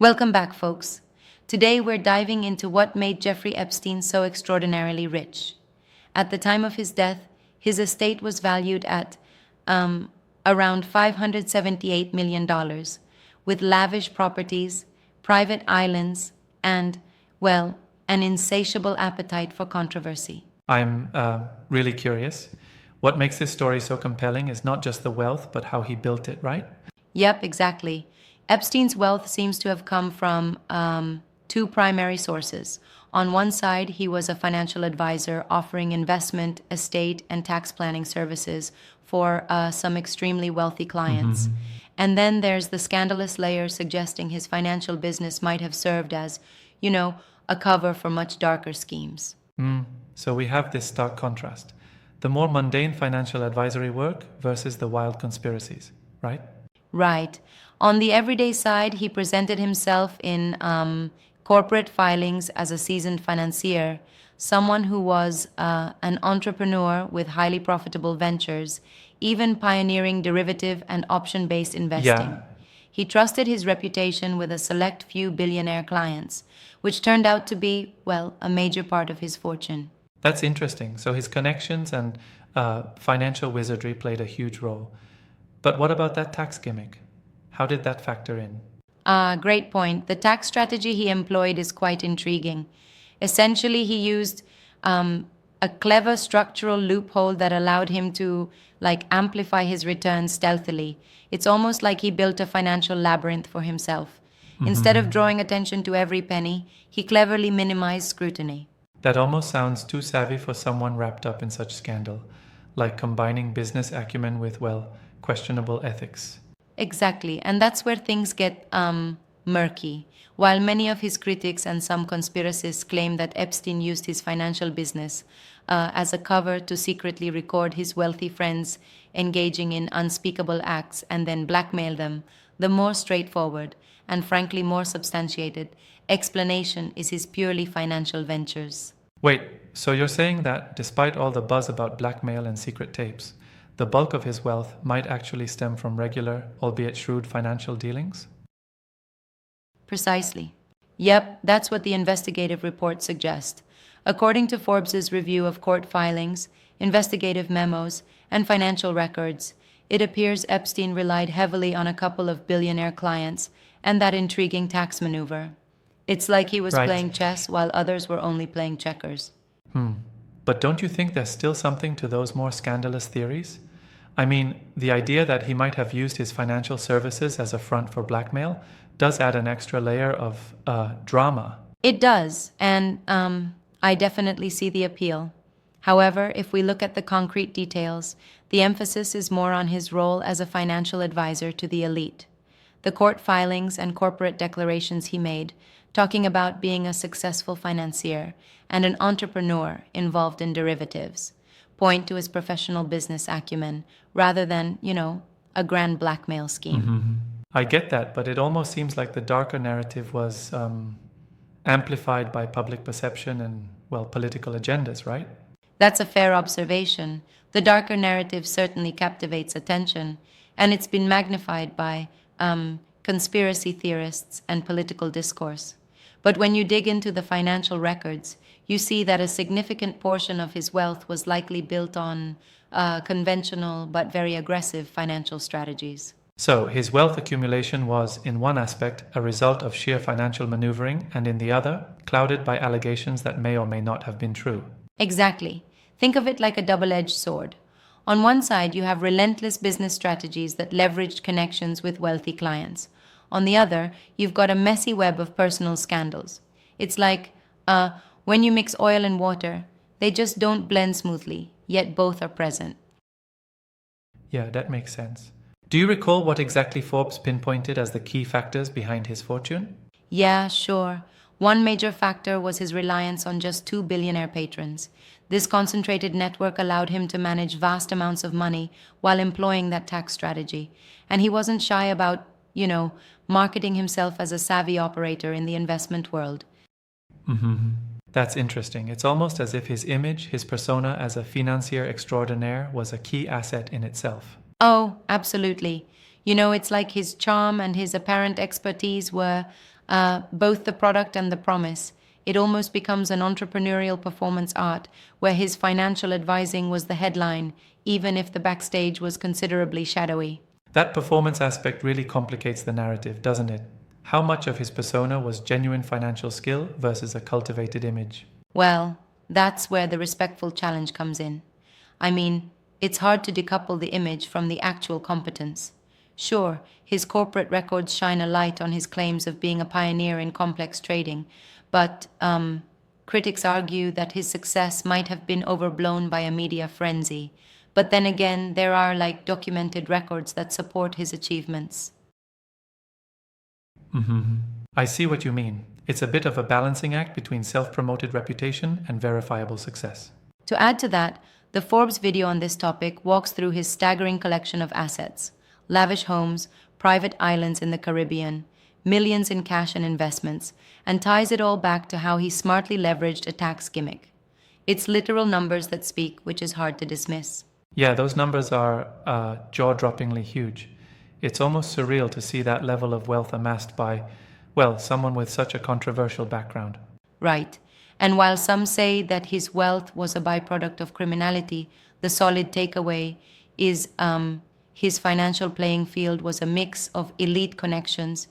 Welcome back, folks. Today we're diving into what made Jeffrey Epstein so extraordinarily rich. At the time of his death, his estate was valued at around $578 million, with lavish properties, private islands, and, well, an insatiable appetite for controversy. I'm really curious. What makes this story so compelling is not just the wealth, but how he built it, right? Yep, exactly. Epstein's wealth seems to have come from two primary sources. On one side, he was a financial advisor offering investment, estate, and tax planning services for some extremely wealthy clients. And then there's the scandalous layer suggesting his financial business might have served as, a cover for much darker schemes. So we have this stark contrast. The more mundane financial advisory work versus the wild conspiracies, right? Right. On the everyday side, he presented himself in corporate filings as a seasoned financier, someone who was an entrepreneur with highly profitable ventures, even pioneering derivative and option based investing. Yeah, He trusted his reputation with a select few billionaire clients, which turned out to be, well, a major part of his fortune. that's interesting. So his connections and financial wizardry played a huge role. But what about that tax gimmick? How did that factor in? Great point. The tax strategy he employed is quite intriguing. Essentially, he used a clever structural loophole that allowed him to amplify his returns stealthily. It's almost like he built a financial labyrinth for himself. Instead of drawing attention to every penny, he cleverly minimized scrutiny. That almost sounds too savvy for someone wrapped up in such scandal, like combining business acumen with, well, questionable ethics. Exactly, and that's where things get murky. While many of his critics and some conspiracists claim that Epstein used his financial business as a cover to secretly record his wealthy friends engaging in unspeakable acts and then blackmail them, the more straightforward and frankly more substantiated explanation is his purely financial ventures. Wait, so you're saying that despite all the buzz about blackmail and secret tapes, the bulk of his wealth might actually stem from regular, albeit shrewd, financial dealings? Precisely. Yep, that's what the investigative reports suggest. According to Forbes's review of court filings, investigative memos, and financial records, it appears Epstein relied heavily on a couple of billionaire clients and that intriguing tax maneuver. It's like he was Right. playing chess while others were only playing checkers. But don't you think there's still something to those more scandalous theories? I mean, the idea that he might have used his financial services as a front for blackmail does add an extra layer of drama. It does, and I definitely see the appeal. However, if we look at the concrete details, the emphasis is more on his role as a financial advisor to the elite. The court filings and corporate declarations he made, talking about being a successful financier and an entrepreneur involved in derivatives, point to his professional business acumen rather than, a grand blackmail scheme. I get that, but it almost seems like the darker narrative was amplified by public perception and, well, political agendas, right? That's a fair observation. The darker narrative certainly captivates attention, and it's been magnified by conspiracy theorists and political discourse. But when you dig into the financial records, you see that a significant portion of his wealth was likely built on conventional but very aggressive financial strategies. So, his wealth accumulation was, in one aspect, a result of sheer financial maneuvering, and in the other, clouded by allegations that may or may not have been true. Exactly. Think of it like a double edged sword. On one side, you have relentless business strategies that leveraged connections with wealthy clients. On the other, you've got a messy web of personal scandals. It's like when you mix oil and water, they just don't blend smoothly, yet both are present. Yeah, that makes sense. Do you recall what exactly Forbes pinpointed as the key factors behind his fortune? Yeah, sure. One major factor was his reliance on just two billionaire patrons. This concentrated network allowed him to manage vast amounts of money while employing that tax strategy. And he wasn't shy about, marketing himself as a savvy operator in the investment world. That's interesting. It's almost as if his image, his persona as a financier extraordinaire, was a key asset in itself. Oh, absolutely. It's like his charm and his apparent expertise were both the product and the promise. It almost becomes an entrepreneurial performance art where his financial advising was the headline, even if the backstage was considerably shadowy. That performance aspect really complicates the narrative, doesn't it? How much of his persona was genuine financial skill versus a cultivated image? Well, that's where the respectful challenge comes in. I mean, it's hard to decouple the image from the actual competence. Sure, his corporate records shine a light on his claims of being a pioneer in complex trading, but critics argue that his success might have been overblown by a media frenzy. But then again, there are like documented records that support his achievements. I see what you mean. It's a bit of a balancing act between self promoted reputation and verifiable success. To add to that, the Forbes video on this topic walks through his staggering collection of assets: lavish homes, private islands in the Caribbean, millions in cash and investments, and ties it all back to how he smartly leveraged a tax gimmick. It's literal numbers that speak, which is hard to dismiss. Yeah, those numbers are jaw droppingly huge. It's almost surreal to see that level of wealth amassed by, well, someone with such a controversial background. Right. And while some say that his wealth was a byproduct of criminality, the solid takeaway is his financial playing field was a mix of elite connections,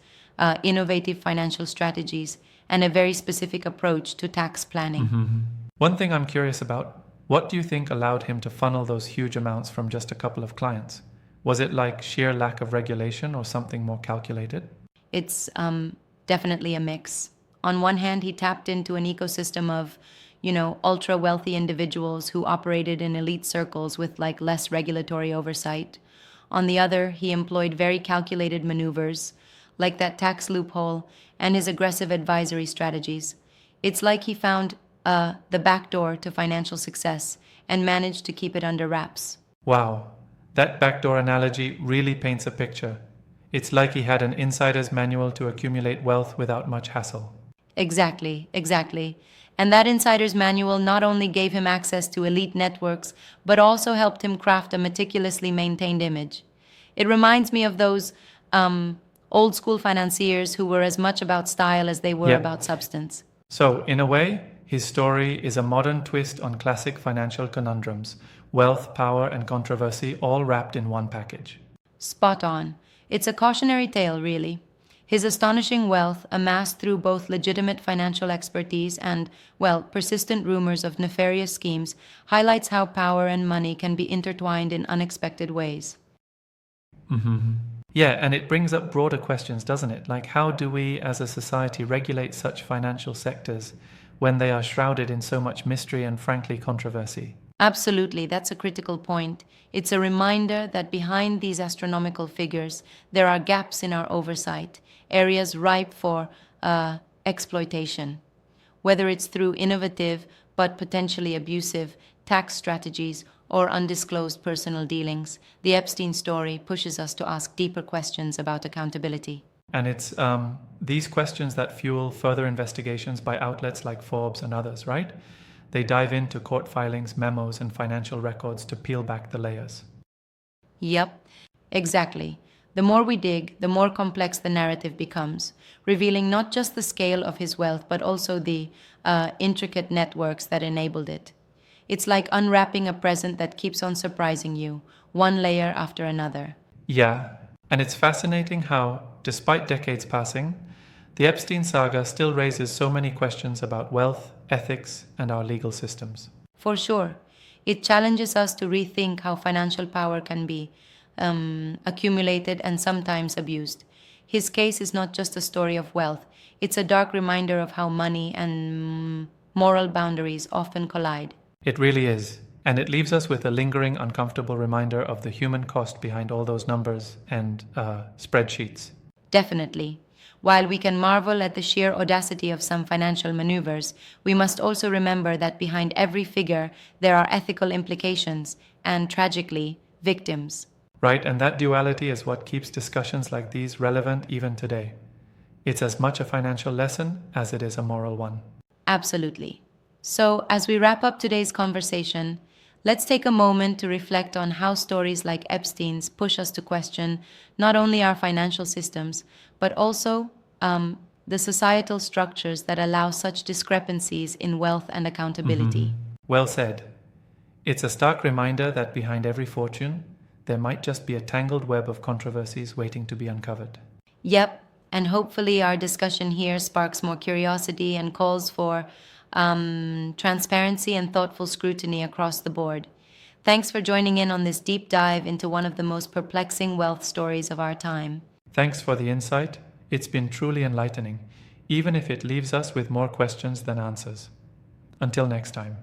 innovative financial strategies, and a very specific approach to tax planning. One thing I'm curious about, what do you think allowed him to funnel those huge amounts from just a couple of clients? Was it like sheer lack of regulation or something more calculated? It's definitely a mix. On one hand, he tapped into an ecosystem of, ultra wealthy individuals who operated in elite circles with like less regulatory oversight. On the other, he employed very calculated maneuvers, like that tax loophole and his aggressive advisory strategies. It's like he found the back door to financial success and managed to keep it under wraps. Wow, that backdoor analogy really paints a picture. It's like he had an insider's manual to accumulate wealth without much hassle. Exactly, exactly. And that insider's manual not only gave him access to elite networks, but also helped him craft a meticulously maintained image. It reminds me of those old school financiers who were as much about style as they were Yep. about substance. So, in a way, his story is a modern twist on classic financial conundrums: wealth, power, and controversy all wrapped in one package. Spot on. It's a cautionary tale, really. His astonishing wealth, amassed through both legitimate financial expertise and, well, persistent rumors of nefarious schemes, highlights how power and money can be intertwined in unexpected ways. Yeah, and it brings up broader questions, doesn't it? Like, how do we as a society regulate such financial sectors when they are shrouded in so much mystery and, frankly, controversy? Absolutely, that's a critical point. It's a reminder that behind these astronomical figures, there are gaps in our oversight, areas ripe for exploitation. Whether it's through innovative but potentially abusive tax strategies or undisclosed personal dealings, the Epstein story pushes us to ask deeper questions about accountability. And it's these questions that fuel further investigations by outlets like Forbes and others, right? They dive into court filings, memos, and financial records to peel back the layers. Yep, exactly. The more we dig, the more complex the narrative becomes, revealing not just the scale of his wealth, but also the intricate networks that enabled it. It's like unwrapping a present that keeps on surprising you, one layer after another. Yeah, and it's fascinating how, despite decades passing, the Epstein saga still raises so many questions about wealth, ethics, and our legal systems. For sure, it challenges us to rethink how financial power can be accumulated and sometimes abused. His case is not just a story of wealth, it's a dark reminder of how money and moral boundaries often collide. It really is. And it leaves us with a lingering, uncomfortable reminder of the human cost behind all those numbers and spreadsheets. Definitely. While we can marvel at the sheer audacity of some financial maneuvers, we must also remember that behind every figure there are ethical implications and, tragically, victims. Right, and that duality is what keeps discussions like these relevant even today. It's as much a financial lesson as it is a moral one. Absolutely. So, as we wrap up today's conversation, let's take a moment to reflect on how stories like Epstein's push us to question not only our financial systems, but also the societal structures that allow such discrepancies in wealth and accountability. Well said. It's a stark reminder that behind every fortune, there might just be a tangled web of controversies waiting to be uncovered. Yep, and hopefully our discussion here sparks more curiosity and calls for transparency and thoughtful scrutiny across the board. Thanks for joining in on this deep dive into one of the most perplexing wealth stories of our time. Thanks for the insight. It's been truly enlightening, even if it leaves us with more questions than answers. Until next time.